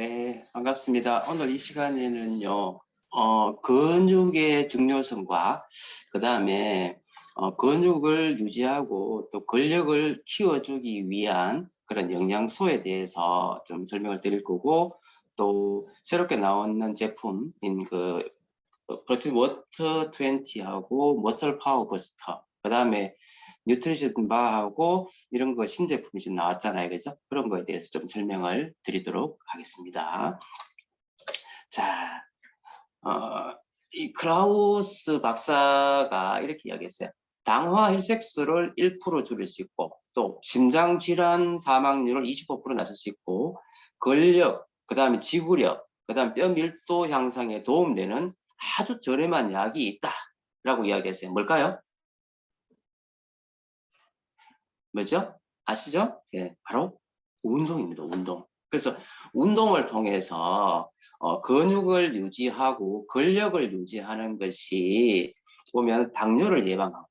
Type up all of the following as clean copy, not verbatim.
네, 반갑습니다. 오늘 이 시간에는요, 근육의 중요성과 그 다음에 근육을 유지하고 또 근력을 키워주기 위한 그런 영양소에 대해서 좀 설명을 드릴 거고, 또 새롭게 나오는 제품인 프로틴 워터 20하고 머슬 파워 버스터, 그 다음에 뉴트리션 바하고 이런 거 신제품이 지금 나왔잖아요. 그죠? 그런 거에 대해서 좀 설명을 드리도록 하겠습니다. 자, 이 크라우스 박사가 이렇게 이야기했어요. 당화 혈색수를 1% 줄일 수 있고, 또 심장질환 사망률을 25% 낮출 수 있고, 근력, 그 다음에 지구력, 그 다음 뼈 밀도 향상에 도움되는 아주 저렴한 약이 있다라고 이야기했어요. 뭘까요? 뭐죠? 아시죠? 예, 바로 운동입니다. 운동. 그래서 운동을 통해서 근육을 유지하고 근력을 유지하는 것이 보면 당뇨를 예방하고,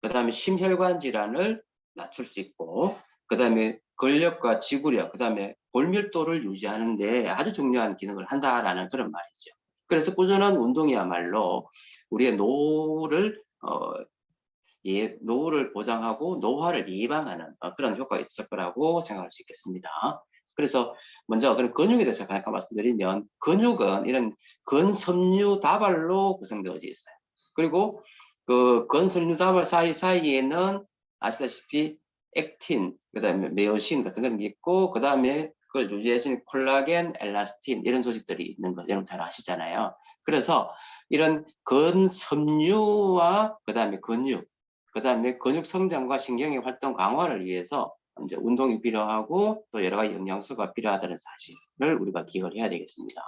그 다음에 심혈관 질환을 낮출 수 있고, 그 다음에 근력과 지구력, 그 다음에 골밀도를 유지하는 데 아주 중요한 기능을 한다라는 그런 말이죠. 그래서 꾸준한 운동이야말로 우리의 노후를 노후를 보장하고 노화를 예방하는 그런 효과가 있을 거라고 생각할 수 있겠습니다. 그래서 먼저 그런 근육에 대해서 잠깐 말씀드리면, 근육은 이런 근섬유 다발로 구성되어 있어요. 그리고 그 근섬유 다발 사이사이에는 아시다시피 액틴, 그 다음에 메오신 같은 게 있고, 그 다음에 그걸 유지해주는 콜라겐, 엘라스틴 이런 조직들이 있는 거 여러분 잘 아시잖아요. 그래서 이런 근섬유와 그 다음에 근육, 그 다음에 근육 성장과 신경의 활동 강화를 위해서 이제 운동이 필요하고 또 여러 가지 영양소가 필요하다는 사실을 우리가 기억을 해야 되겠습니다.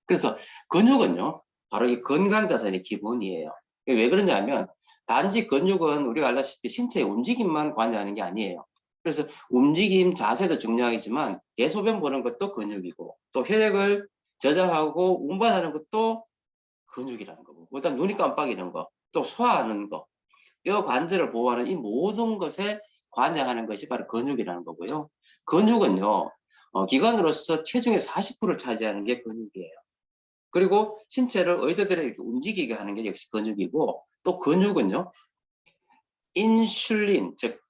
그래서 근육은요, 바로 이 건강 자산의 기본이에요. 왜 그러냐면, 단지 근육은 우리가 알다시피 신체의 움직임만 관여하는 게 아니에요. 그래서 움직임, 자세도 중요하지만 대소변 보는 것도 근육이고, 또 혈액을 저장하고 운반하는 것도 근육이라는 거고, 그다음 눈이 깜빡이는 거, 또 소화하는 거, 뼈 관절을 보호하는 이 모든 것에 관여하는 것이 바로 근육이라는 거고요. 근육은요, 기관으로서 체중의 40%를 차지하는 게 근육이에요. 그리고 신체를 의도대로 이렇게 움직이게 하는 게 역시 근육이고, 또 근육은요, 인슐린, 즉,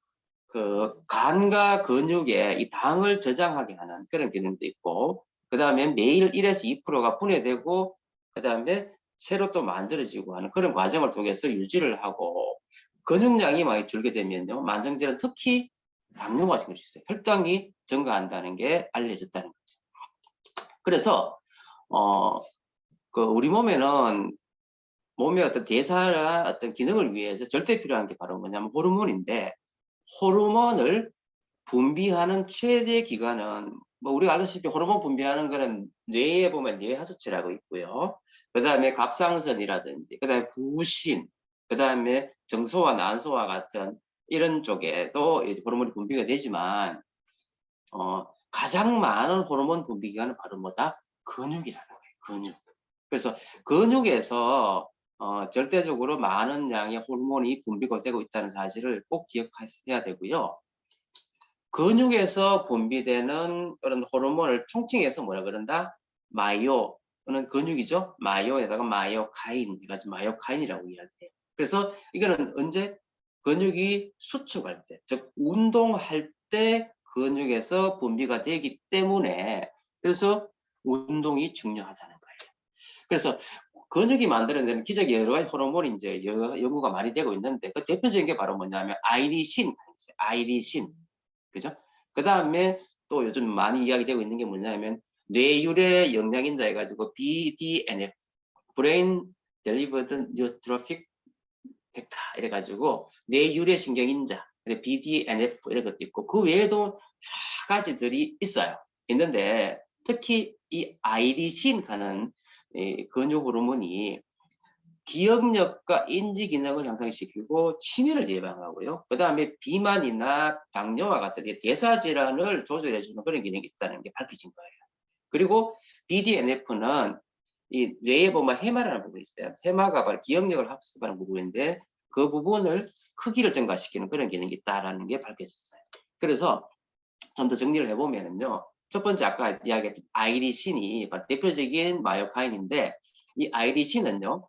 그 간과 근육에 이 당을 저장하게 하는 그런 기능도 있고, 그 다음에 매일 1에서 2%가 분해되고, 그 다음에 새로 또 만들어지고 하는 그런 과정을 통해서 유지를 하고, 근육량이 많이 줄게 되면요, 만성질환, 특히 당뇨가 생길 수 있어요. 혈당이 증가한다는 게 알려졌다는 거죠. 그래서 우리 몸에는 몸의 어떤 대사나 어떤 기능을 위해서 절대 필요한 게 바로 뭐냐면 호르몬인데, 호르몬을 분비하는 최대 기관은 뭐 우리가 알다시피 호르몬 분비하는 거는 뇌에 보면 뇌하수체라고 있고요. 그 다음에 갑상선이라든지, 그 다음에 부신, 그 다음에 정소와 난소와 같은 이런 쪽에도 호르몬이 분비가 되지만, 가장 많은 호르몬 분비 기관은 바로 뭐다? 근육이라는 거예요. 근육. 그래서 근육에서 절대적으로 많은 양의 호르몬이 분비가 되고 있다는 사실을 꼭 기억해야 되고요. 근육에서 분비되는 그런 호르몬을 총칭해서 뭐라 그런다? 마이오는 근육이죠. 마이오에다가 마이오카인, 해가지고 마이오카인이라고 이야기해요. 그래서 이거는 언제 근육이 수축할 때, 즉 운동할 때 근육에서 분비가 되기 때문에, 그래서 운동이 중요하다는 거예요. 그래서 근육이 만들어내는 기저귀 여러 가지 호르몬이 이제 연구가 많이 되고 있는데, 그 대표적인 게 바로 뭐냐면 아이리신, 아이리신. 그죠? 그 다음에 또 요즘 많이 이야기되고 있는 게 뭐냐면 뇌유래 영양인자 해가지고 BDNF, Brain Delivered Neurotrophic Factor 이래가지고 뇌유래 신경인자, BDNF 이런 것도 있고, 그 외에도 여러 가지들이 있어요. 있는데 특히 이 아이리신 하는 근육 호르몬이 기억력과 인지 기능을 향상시키고 치매를 예방하고요. 그 다음에 비만이나 당뇨와 같은 대사 질환을 조절해주는 그런 기능이 있다는 게 밝혀진 거예요. 그리고 BDNF는 이 뇌에 보면 해마라는 부분이 있어요. 해마가 바로 기억력을 학습하는 부분인데, 그 부분을 크기를 증가시키는 그런 기능이 있다는 게 밝혀졌어요. 그래서 좀 더 정리를 해보면요, 첫 번째 아까 이야기했던 아이리신이 대표적인 마요카인인데 이 아이리신은요.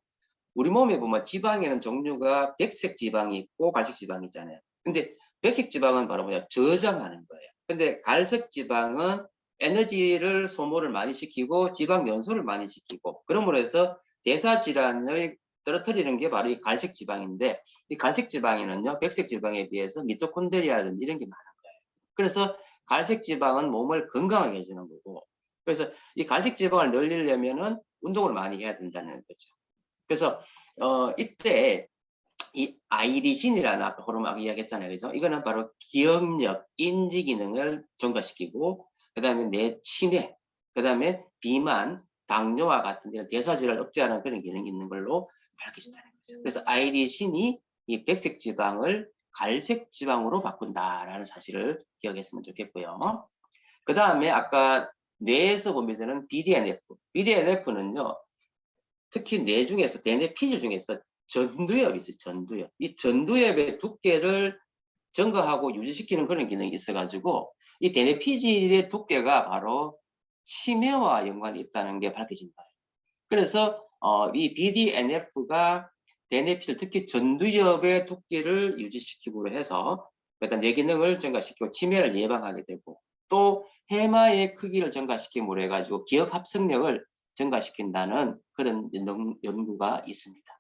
우리 몸에 보면 지방에는 종류가 백색 지방이 있고 갈색 지방이 있잖아요. 근데 백색 지방은 바로 뭐냐? 저장하는 거예요. 근데 갈색 지방은 에너지를 소모를 많이 시키고 지방 연소를 많이 시키고 그러므로 해서 대사 질환을 떨어뜨리는 게 바로 이 갈색 지방인데 이 갈색 지방에는요 백색 지방에 비해서 미토콘드리아든지 이런 게 많은 거예요. 그래서 갈색 지방은 몸을 건강하게 해주는 거고 그래서 이 갈색 지방을 늘리려면은 운동을 많이 해야 된다는 거죠. 그래서 이때 이 아이리신이라는 아까 호르몬 이야기했잖아요. 그죠? 이거는 바로 기억력, 인지 기능을 증가시키고 그다음에 뇌 치매, 그다음에 비만, 당뇨와 같은 이런 대사질을 억제하는 그런 기능이 있는 걸로 밝혀졌다는 거죠. 그래서 아이리신이 이 백색 지방을 갈색 지방으로 바꾼다라는 사실을 기억했으면 좋겠고요. 그 다음에 아까 뇌에서 보면 BDNF. BDNF는요, 특히 뇌 중에서 대뇌 피질 중에서 전두엽이 있어요. 전두엽. 이 전두엽의 두께를 증가하고 유지시키는 그런 기능이 있어가지고 이 대뇌 피질의 두께가 바로 치매와 연관이 있다는 게 밝혀진 거예요. 그래서 이 BDNF가 대뇌 피질, 특히 전두엽의 두께를 유지시키고 해서 일단 뇌 기능을 증가시키고 치매를 예방하게 되고 또 해마의 크기를 증가시킴으로 해가지고 기억 합성력을 증가시킨다는 그런 연구가 있습니다.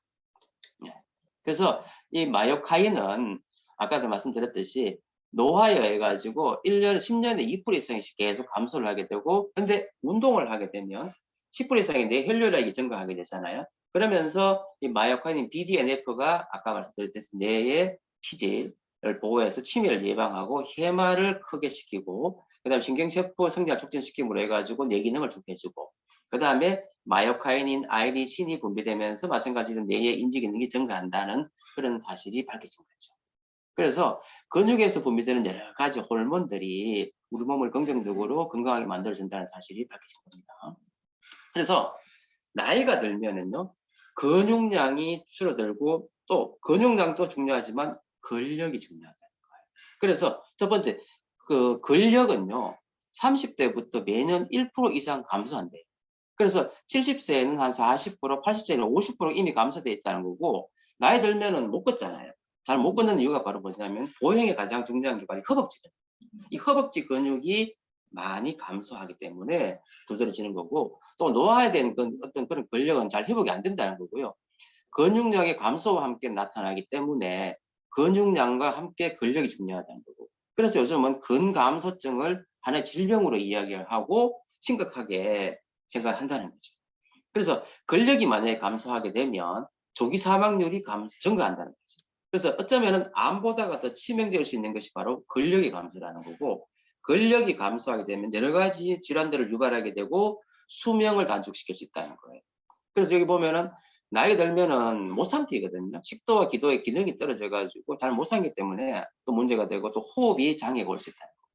그래서 이 마요카인은 아까도 말씀드렸듯이 노화에 의해 가지고 1년, 10년에 2% 이상씩 계속 감소를 하게 되고 근데 운동을 하게 되면 10% 이상의 뇌 혈류량이 증가하게 되잖아요. 그러면서 이 마요카인 BDNF가 아까 말씀드렸듯이 뇌의 피질을 보호해서 치매를 예방하고 해마를 크게 시키고 그다음 신경세포 성장 촉진시킴으로 해가지고 뇌 기능을 좋게 해주고 그 다음에 마요카인인 아이리신이 분비되면서 마찬가지로 뇌의 인지 기능이 증가한다는 그런 사실이 밝혀진 거죠. 그래서 근육에서 분비되는 여러 가지 호르몬들이 우리 몸을 긍정적으로 건강하게 만들어준다는 사실이 밝혀진 겁니다. 그래서 나이가 들면은요, 근육량이 줄어들고 또 근육량도 중요하지만 근력이 중요하다는 거예요. 그래서 첫 번째, 그 근력은요, 30대부터 매년 1% 이상 감소한대요. 그래서 70세에는 한 40%, 80세에는 50% 이미 감소되어 있다는 거고 나이 들면은 못 걷잖아요. 잘 못 걷는 이유가 바로 뭐냐면 보행에 가장 중요한 게 바로 허벅지거든요. 이 허벅지 근육이 많이 감소하기 때문에 두드러지는 거고 또 노화에 대한 어떤 그런 근력은 잘 회복이 안 된다는 거고요. 근육량의 감소와 함께 나타나기 때문에 근육량과 함께 근력이 중요하다는 거고 그래서 요즘은 근감소증을 하나의 질병으로 이야기를 하고 심각하게 생각한다는 거죠. 그래서 근력이 만약에 감소하게 되면 조기 사망률이 증가한다는 거죠. 그래서 어쩌면 암보다가 더 치명적일 수 있는 것이 바로 근력의 감소라는 거고 근력이 감소하게 되면 여러 가지 질환들을 유발하게 되고 수명을 단축시킬 수 있다는 거예요. 그래서 여기 보면은 나이 들면은 못 삼키거든요. 식도와 기도의 기능이 떨어져가지고 잘 못 삼기 때문에 또 문제가 되고 또 호흡이 장애가 올 수 있다는 거예요.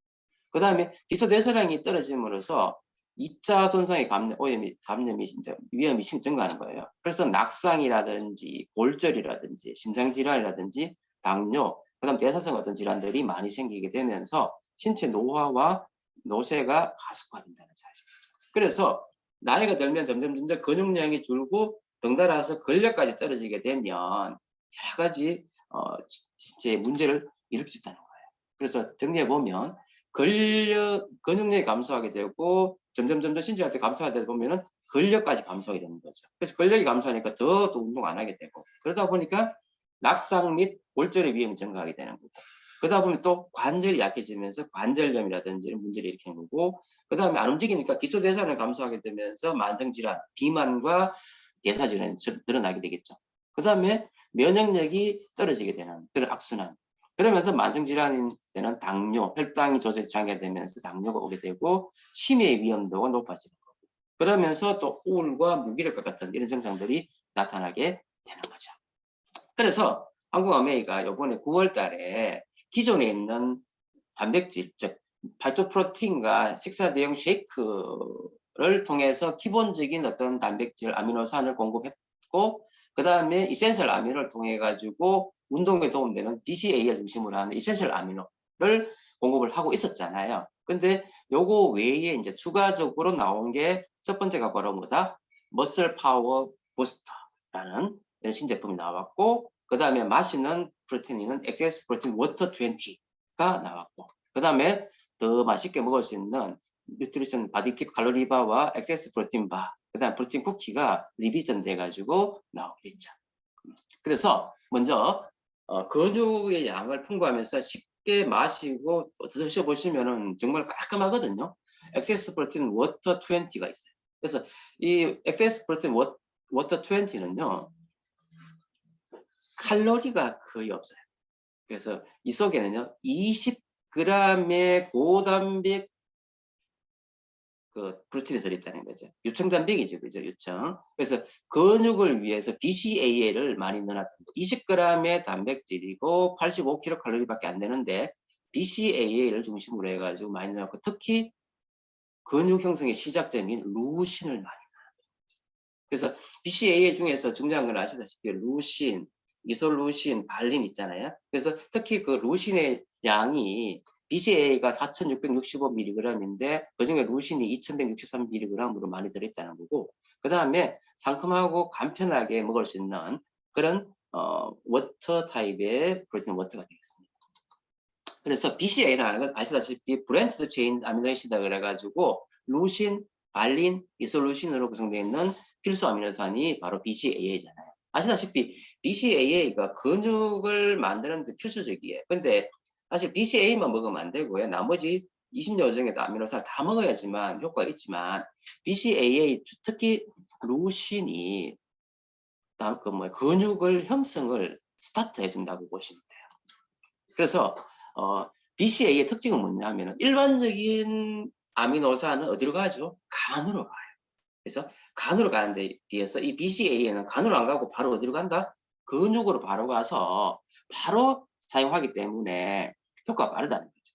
그 다음에 기초대사량이 떨어짐으로써 2차 손상의 감염이 진짜 위험이 증가하는 거예요. 그래서 낙상이라든지 골절이라든지 심장질환이라든지 당뇨, 그다음 대사성 어떤 질환들이 많이 생기게 되면서 신체 노화와 노쇠가 가속화된다는 사실이죠. 그래서 나이가 들면 점점 근육량이 줄고 덩달아서 근력까지 떨어지게 되면 여러 가지 신체에 문제를 일으킬 수 있다는 거예요. 그래서 정리해 보면 근육량이 감소하게 되고 점점 신체한테 감소하다 보면은 근력까지 감소하게 되는 거죠. 그래서 근력이 감소하니까 더 또 운동 안 하게 되고 그러다 보니까 낙상 및 골절의 위험이 증가하게 되는 거고 그러다 보면 또 관절이 약해지면서 관절염이라든지 이런 문제를 일으키는 거고 그 다음에 안 움직이니까 기초대사량을 감소하게 되면서 만성질환, 비만과 대사질환이 늘어나게 되겠죠. 그 다음에 면역력이 떨어지게 되는 그런 악순환 그러면서 만성질환인 때는 당뇨, 혈당이 조절이 장애되면서 당뇨가 오게 되고 치매의 위험도가 높아지는 거고 그러면서 또 우울과 무기력과 같은 이런 증상들이 나타나게 되는 거죠. 그래서 한국아메이가 이번에 9월 달에 기존에 있는 단백질, 즉 파이토프로틴과 식사 대용 쉐이크를 통해서 기본적인 어떤 단백질, 아미노산을 공급했고 그 다음에 이센셜 아미노를 통해 가지고 운동에 도움되는 DCA를 중심으로 하는 이센셜 아미노를 공급을 하고 있었잖아요. 근데 요거 외에 이제 추가적으로 나온 게 첫 번째가 바로 뭐다? 머슬 파워 부스터라는 이런 신제품이 나왔고, 그 다음에 마시는 프로틴은 엑세스 프로틴 워터 20가 나왔고, 그 다음에 더 맛있게 먹을 수 있는 뉴트리션 바디킵 칼로리 바와 엑세스 프로틴 바, 그 다음 프로틴 쿠키가 리비전 돼가지고 나오게 됐죠. 그래서 먼저 근육의 양을 풍부하면서 쉽게 마시고 드셔보시면은 정말 깔끔하거든요. 엑세스 프로틴 워터 20가 있어요. 그래서 이 엑세스 프로틴 워터 20는요, 칼로리가 거의 없어요. 그래서 이 속에는요, 20g의 고단백 프로틴이 들어있다는 거죠. 유청단백이죠, 그죠? 유청. 그래서 근육을 위해서 BCAA를 많이 넣어놨다. 20g의 단백질이고 85kcal밖에 안 되는데 BCAA를 중심으로 해가지고 많이 넣었고, 특히 근육 형성의 시작점인 루신을 많이 넣어놨다. 그래서 BCAA 중에서 중요한 건 아시다시피 루신, 이솔루신, 발린 있잖아요. 그래서 특히 그 루신의 양이 BCAA가 4,665mg인데 그중에 루신이 2,163mg으로 많이 들어있다는 거고, 그 다음에 상큼하고 간편하게 먹을 수 있는 그런 워터 타입의 프로틴 워터가 되겠습니다. 그래서 BCAA라는 건 아시다시피 브랜치드 체인 아미노에시드라 그래가지고 루신, 발린, 이솔루신으로 구성되어 있는 필수 아미노산이 바로 BCAA잖아요. 아시다시피 BCAA가 근육을 만드는 데 필수적이에요. 근데 사실 BCAA만 먹으면 안 되고요. 나머지 20여 종의 아미노산을 다 먹어야지만 효과가 있지만, BCAA 특히 루신이 근육을 형성을 스타트 해준다고 보시면 돼요. 그래서 BCA의 특징은 뭐냐면 일반적인 아미노산은 어디로 가죠? 간으로 가요. 그래서 간으로 가는 데 비해서 이 BCA에는 간으로 안 가고 바로 어디로 간다? 근육으로 바로 가서 바로 사용하기 때문에 효과가 빠르다는 거죠.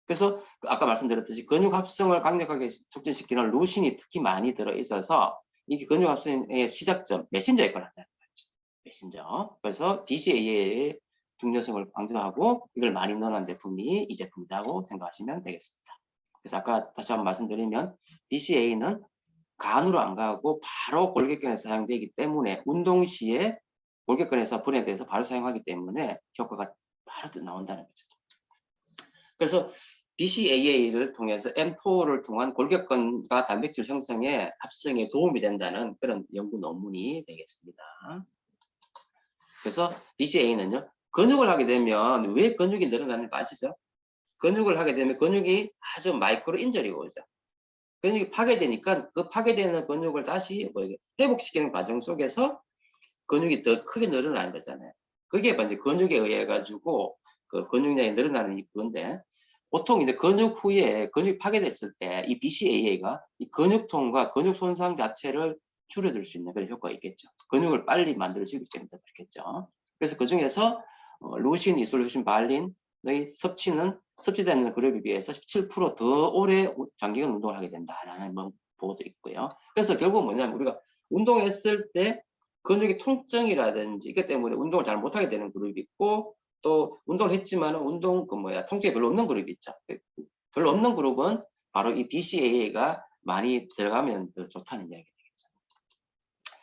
그래서 아까 말씀드렸듯이 근육 합성을 강력하게 촉진시키는 루신이 특히 많이 들어있어서 이 근육 합성의 시작점, 메신저 역할을 한다는 거죠. 메신저. 그래서 BCA의 중요성을 강조하고 이걸 많이 넣어놓은 제품이 이 제품이라고 생각하시면 되겠습니다. 그래서 아까 다시 한번 말씀드리면 BCA는 간으로 안 가고 바로 골격근에서 사용되기 때문에 운동 시에 골격근에서 분해돼서 바로 사용하기 때문에 효과가 바로 나온다는 거죠. 그래서 BCAA를 통해서 mTOR를 통한 골격근과 단백질 형성에 합성에 도움이 된다는 그런 연구 논문이 되겠습니다. 그래서 BCAA는요, 근육을 하게 되면 왜 근육이 늘어나는 거 아시죠? 근육을 하게 되면 근육이 아주 마이크로 인절이가 오죠. 근육이 파괴되니까 그 파괴되는 근육을 다시 회복시키는 과정 속에서 근육이 더 크게 늘어나는 거잖아요. 그게 이제 근육에 의해 가지고 그 근육량이 늘어나는 건데, 보통 이제 근육 후에 근육이 파괴됐을 때 이 BCAA가 이 근육통과 근육 손상 자체를 줄여들 수 있는 그런 효과가 있겠죠. 근육을 빨리 만들어주기 때문에 그렇겠죠. 그래서 그 중에서 루신, 이솔루신, 발린의 섭취되는 그룹에 비해서 17%더 오래 장기간 운동을 하게 된다라는 보고도 있고요. 그래서 결국 뭐냐면 우리가 운동했을 때 근육의 통증이라든지 이것 때문에 운동을 잘 못하게 되는 그룹이 있고, 또 운동을 했지만 통증이 별로 없는 그룹이 있죠. 별로 없는 그룹은 바로 이 BCAA가 많이 들어가면 더 좋다는 이야기 되겠죠.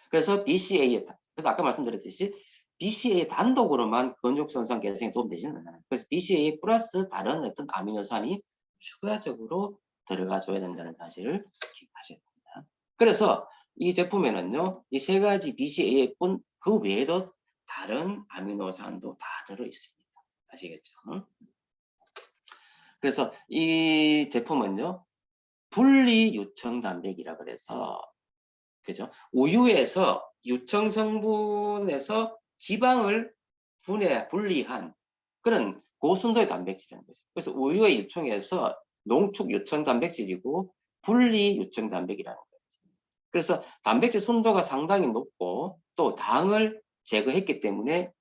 그래서 BCAA, 그래서 아까 말씀드렸듯이 BCAA 단독으로만 근육 손상 개선에 도움되지는 않아요. 그래서 BCAA 플러스 다른 어떤 아미노산이 추가적으로 들어가줘야 된다는 사실을 기억하셔야 됩니다. 그래서 이 제품에는요, 이 세 가지 BCAA뿐 그 외에도 다른 아미노산도 다 들어 있습니다. 아시겠죠? 그래서 이 제품은요, 분리 유청 단백이라 그래서, 그죠? 우유에서 유청 성분에서 지방을 분리한 그런 고순도의 단백질이라는 거죠. 그래서 우유의 유청에서 농축 유청 단백질이고 분리 유청 단백이라는 거죠. 그래서 단백질 순도가 상당히 높고 또 당을 제거했기 때문에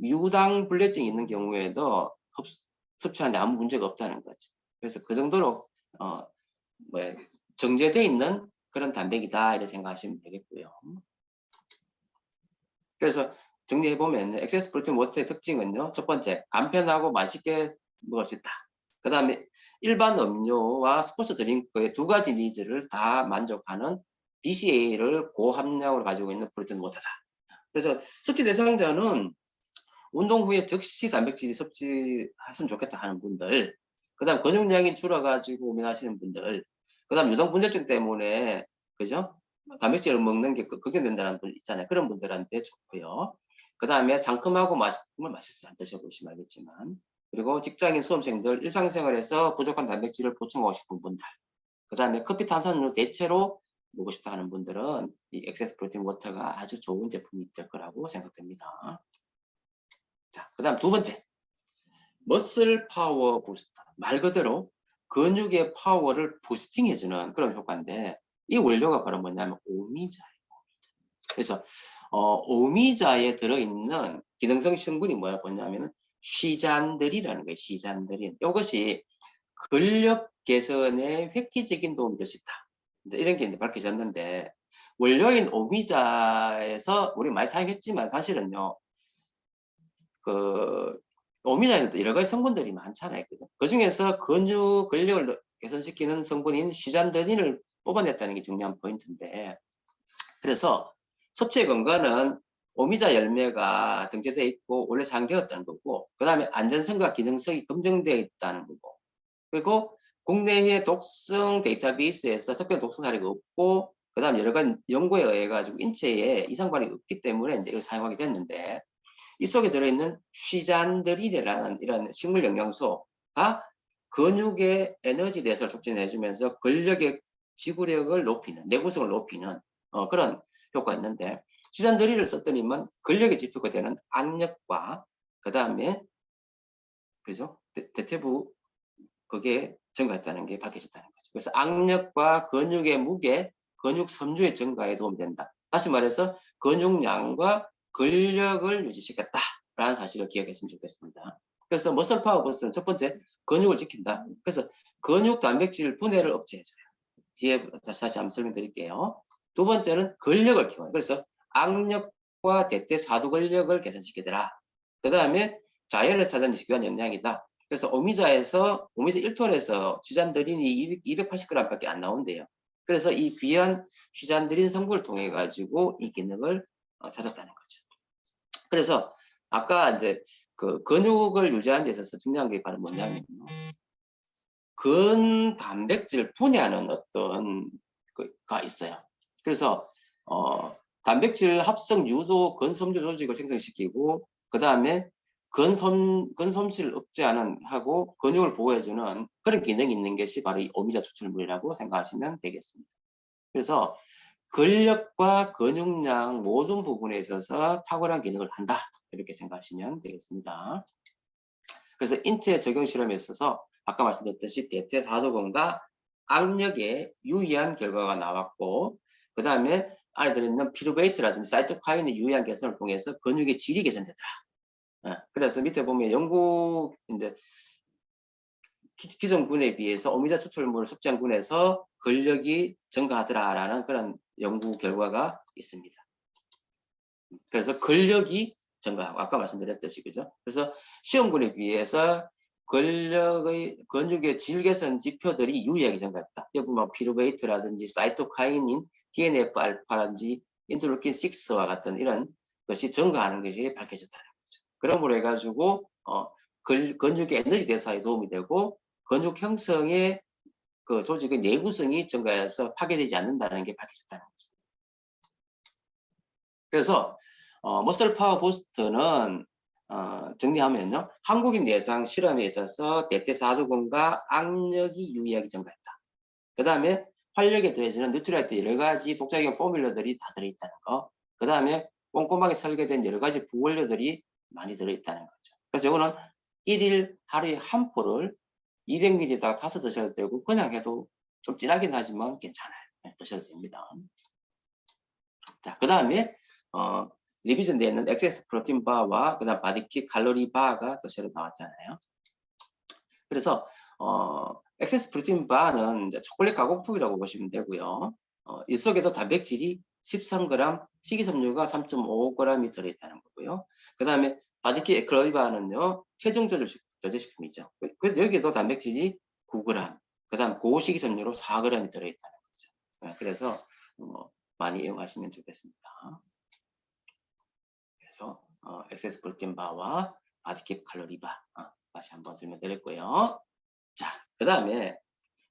유당 불내증이 있는 경우에도 섭취하는데 아무 문제가 없다는 거죠. 그래서 그 정도로 정제되어 있는 그런 단백이다 이렇게 생각하시면 되겠고요. 그래서 정리해보면 엑세스 프로틴 워터의 특징은요, 첫 번째, 간편하고 맛있게 먹을 수 있다. 그 다음에 일반 음료와 스포츠 드링크의 두 가지 니즈를 다 만족하는 BCAA를 고함량으로 가지고 있는 프로틴 워터다. 그래서 섭취 대상자는 운동 후에 즉시 단백질 섭취했으면 좋겠다 하는 분들, 그 다음 근육량이 줄어가지고 고민하시는 분들, 그 다음 유당분열증 때문에, 그죠? 단백질을 먹는 게 걱정된다는 분 있잖아요. 그런 분들한테 좋고요. 그 다음에 상큼하고 정말 맛있어요. 안 드셔보시면 알겠지만. 그리고 직장인 수험생들, 일상생활에서 부족한 단백질을 보충하고 싶은 분들, 그 다음에 커피 탄산음료 대체로 먹고 싶다 하는 분들은 이 액세스 프로틴 워터가 아주 좋은 제품이 될 거라고 생각됩니다. 자, 그 다음 두 번째, 머슬 파워 부스터. 말 그대로 근육의 파워를 부스팅해주는 그런 효과인데, 이 원료가 바로 뭐냐면 오미자예요. 그래서 오미자에 들어있는 기능성 성분이 뭐냐면 쉬잔들이라는 거예요. 쉬잔들인. 이것이 근력 개선에 획기적인 도움이 될 수 있다. 이런 게 이제 밝혀졌는데, 원료인 오미자에서 우리 많이 사용했지만 사실은요, 그 오미자에는 여러 가지 성분들이 많잖아요. 그죠? 그 중에서 근력을 개선시키는 성분인 쉬잔더닌을 뽑아냈다는 게 중요한 포인트인데, 그래서 섭취의 근거는 오미자 열매가 등재되어 있고 원래 상되었다는 거고, 그 다음에 안전성과 기능성이 검증되어 있다는 거고, 그리고 국내의 독성 데이터베이스에서 특별한 독성 사례가 없고, 그 다음 여러 가지 연구에 의해 가지고 인체에 이상 반응이 없기 때문에 이제 이걸 사용하게 됐는데, 이 속에 들어있는 쉬잔드린이라는 이런 식물 영양소가 근육의 에너지 대사를 촉진해주면서 근력의 지구력을 높이는, 내구성을 높이는 그런 효과가 있는데, 쉬잔드린을 썼더니만 근력의 지표가 되는 악력과 그 다음에 그죠? 대퇴부 그게 증가했다는 게 밝혀졌다는 거죠. 그래서 악력과 근육의 무게, 근육 섬유의 증가에 도움이 된다. 다시 말해서 근육량과 근력을 유지시켰다라는 사실을 기억했으면 좋겠습니다. 그래서 머슬 파워 버스는 첫 번째 근육을 지킨다. 그래서 근육 단백질 분해를 억제해줘요. 뒤에 다시 한번 설명드릴게요. 두 번째는 근력을 키워요. 그래서 악력과 대퇴사두 근력을 개선시키더라. 그 다음에 자연에서 찾아낸 귀한 영양이다. 그래서 오미자 1톤에서 슈잔드린이 280g밖에 안 나온대요. 그래서 이 귀한 슈잔드린 성분을 통해 가지고 이 기능을 찾았다는 거죠. 그래서 아까 이제 그 근육을 유지하는 데 있어서 중요한 게 바로 뭐냐면 근단백질 분해하는 어떤 가 있어요. 그래서 단백질 합성 유도 근섬유 조직을 생성시키고, 그 다음에 근섬실을 억제하는 하고 근육을 보호해주는 그런 기능이 있는 것이 바로 이 오미자 추출물이라고 생각하시면 되겠습니다. 그래서 근력과 근육량 모든 부분에 있어서 탁월한 기능을 한다, 이렇게 생각하시면 되겠습니다. 그래서 인체 적용 실험에 있어서 아까 말씀드렸듯이 대퇴사두근과 악력에 유의한 결과가 나왔고, 그 다음에 안에 들어있는 피루베이트라든지 사이토카인의 유의한 개선을 통해서 근육의 질이 개선되더라. 그래서 밑에 보면 영국 이제 기존 군에 비해서 오미자 추출물을 섭취한 군에서 근력이 증가하더라라는 그런 연구 결과가 있습니다. 그래서 근력이 증가하고, 아까 말씀드렸듯이, 그죠? 그래서 시험군에 비해서 근육의 질 개선 지표들이 유의하게 증가했다. 여기 보면 피루베이트라든지 사이토카이닌, TNF-알파라든지 인터루킨 6와 같은 이런 것이 증가하는 것이 밝혀졌다는 거죠. 그러므로 해가지고 근육의 에너지 대사에 도움이 되고 근육 형성의 그 조직의 내구성이 증가해서 파괴되지 않는다는 게 밝혀졌다는 거죠. 그래서 머슬 파워 부스트는 정리하면요, 한국인 내상 실험에 있어서 대퇴사두근과 악력이 유의하게 증가했다. 그 다음에 활력에 더해지는 뉴트리아이트 여러 가지 독자적인 포뮬러들이 다 들어있다는 거. 그 다음에 꼼꼼하게 설계된 여러 가지 부원료들이 많이 들어있다는 거죠. 그래서 이거는 1일 하루에 한 포를 200ml에다가 타서 드셔도 되고, 그냥 해도 좀 진하긴 하지만 괜찮아요. 드셔도 됩니다. 자, 그 다음에 리비전 되어 있는 액세스 프로틴 바와 그 다음 바디킥 칼로리 바가 또 새로 나왔잖아요. 그래서 액세스 프로틴 바는 이제 초콜릿 가공품이라고 보시면 되고요. 이 속에도 단백질이 13g, 식이섬유가 3.5g이 들어있다는 거고요. 그 다음에 바디킥 칼로리 바는요, 체중 조절 조제식품이죠. 그래서 여기에도 단백질이 9g, 그 다음 고식이섬유로 4g이 들어있다는 거죠. 그래서 많이 이용하시면 좋겠습니다. 그래서 엑세스 프로틴 바와 바디캡 칼로리 바 다시 한번 설명드렸고요. 자, 그 다음에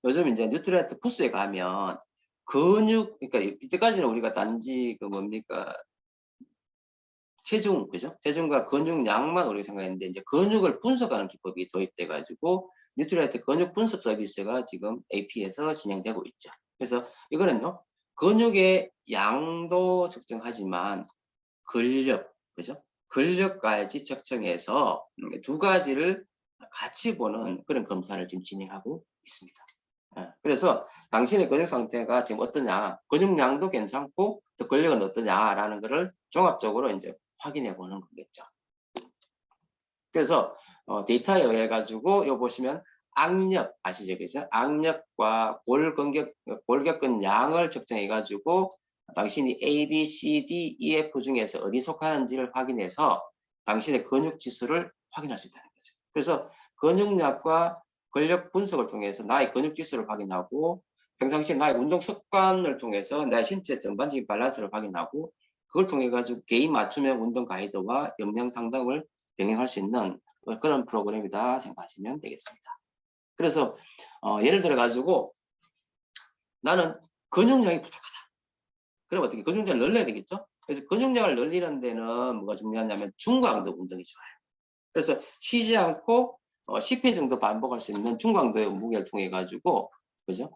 요즘 이제 뉴트리언트 푸스에 가면 근육, 그러니까 이때까지는 우리가 단지 그 뭡니까 체중, 그죠? 체중과 근육량만 우리가 생각했는데 이제 근육을 분석하는 기법이 도입돼 가지고 뉴트리언트 근육 분석 서비스가 지금 AP에서 진행되고 있죠. 그래서 이거는요 근육의 양도 측정하지만 근력, 그죠? 근력까지 측정해서 두 가지를 같이 보는 그런 검사를 지금 진행하고 있습니다. 그래서 당신의 근육 상태가 지금 어떠냐, 근육량도 괜찮고 또 근력은 어떠냐라는 것을 종합적으로 이제 확인해 보는 거겠죠. 그래서 데이터에 의해 가지고 요 보시면 악력 아시죠, 그죠? 악력과 골격근 양을 측정해 가지고 당신이 A, B, C, D, E, F 중에서 어디 속하는지를 확인해서 당신의 근육 지수를 확인할 수 있다는 거죠. 그래서 근육량과 근력 분석을 통해서 나의 근육 지수를 확인하고 평상시에 나의 운동 습관을 통해서 나의 신체 전반적인 밸런스를 확인하고 그걸 통해 가지고 개인 맞춤형 운동 가이드와 영양 상담을 병행할 수 있는 그런 프로그램이다 생각하시면 되겠습니다. 그래서 예를 들어 가지고 나는 근육량이 부족하다. 그럼 어떻게 근육량을 늘려야 되겠죠? 그래서 근육량을 늘리는 데는 뭐가 중요하냐면 중강도 운동이 좋아요. 그래서 쉬지 않고 10회 정도 반복할 수 있는 중강도의 무게를 통해 가지고 그죠?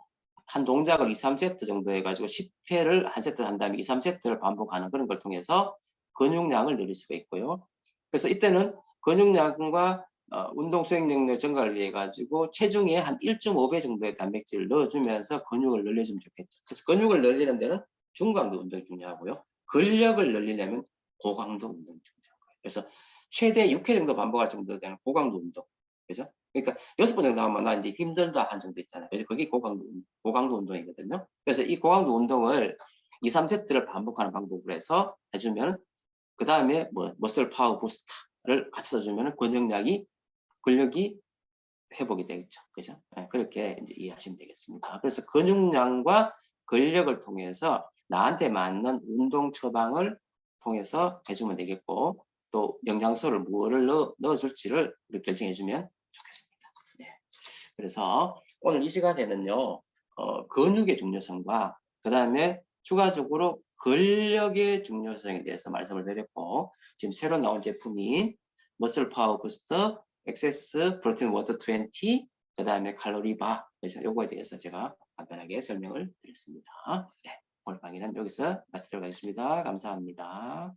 한 동작을 2, 3세트 정도 해가지고 10회를 한 세트를 한 다음에 2, 3세트를 반복하는 그런 걸 통해서 근육량을 늘릴 수가 있고요. 그래서 이때는 근육량과 운동 수행 능력 증가를 위해 가지고 체중에 한 1.5배 정도의 단백질을 넣어주면서 근육을 늘려주면 좋겠죠. 그래서 근육을 늘리는 데는 중강도 운동이 중요하고요. 근력을 늘리려면 고강도 운동이 중요한 거예요. 그래서 최대 6회 정도 반복할 정도 되는 고강도 운동. 그죠? 그러니까 6번 정도 하면 나 이제 힘들다 한 정도 있잖아요. 그래서 그게 고강도 운동이거든요. 그래서 이 고강도 운동을 2, 3세트를 반복하는 방법으로 해서 해주면 그 다음에 머슬 파워 부스터를 같이 써주면 근력이 회복이 되겠죠. 그죠? 네, 그렇게 이제 이해하시면 되겠습니다. 그래서 근육량과 근력을 통해서 나한테 맞는 운동 처방을 통해서 해주면 되겠고 또 영양소를 뭐를 넣어줄지를 결정해주면 좋겠습니다. 네. 그래서 오늘 이 시간에는요, 근육의 중요성과 그 다음에 추가적으로 근력의 중요성에 대해서 말씀을 드렸고 지금 새로 나온 제품인 머슬 파워 부스터 엑세스 프로틴 워터 20, 그 다음에 칼로리 바, 그래서 요거에 대해서 제가 간단하게 설명을 드렸습니다. 네, 오늘 강의는 여기서 마치도록 하겠습니다. 감사합니다.